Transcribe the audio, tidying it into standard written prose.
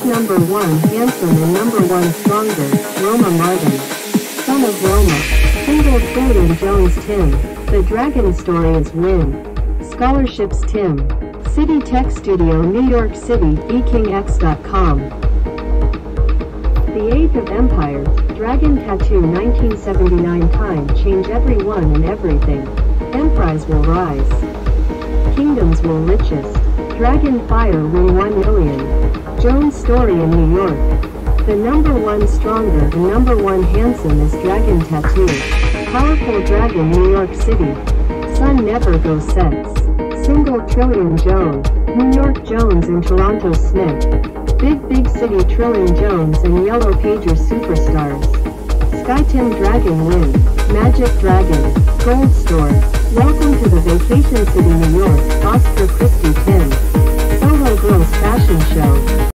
number 1 handsome and number 1 stronger, Roma Martin. Son of Roma. Single trillion Jones Tim. The Dragon story is win. Scholarships Tim. City Tech Studio New York City, BKingX.com. The Age of Empires, Dragon Tattoo 1979 Time change everyone and everything. Empires will rise. Kingdoms will richest. Dragon Fire win 1 million. Jones story in New York. The number 1 stronger and number 1 handsome is Dragon Tattoo. Powerful Dragon New York City. Sun never go sets. Single trillion Joan. New York Jones and Toronto Smith. Big city trillion Jones and Yellow Pager superstars. Sky Tim Dragon win. Magic Dragon. Gold Store. Welcome to the Vacation City New York. Oscar Chrystie Tim. Solo Gross Fashion Show.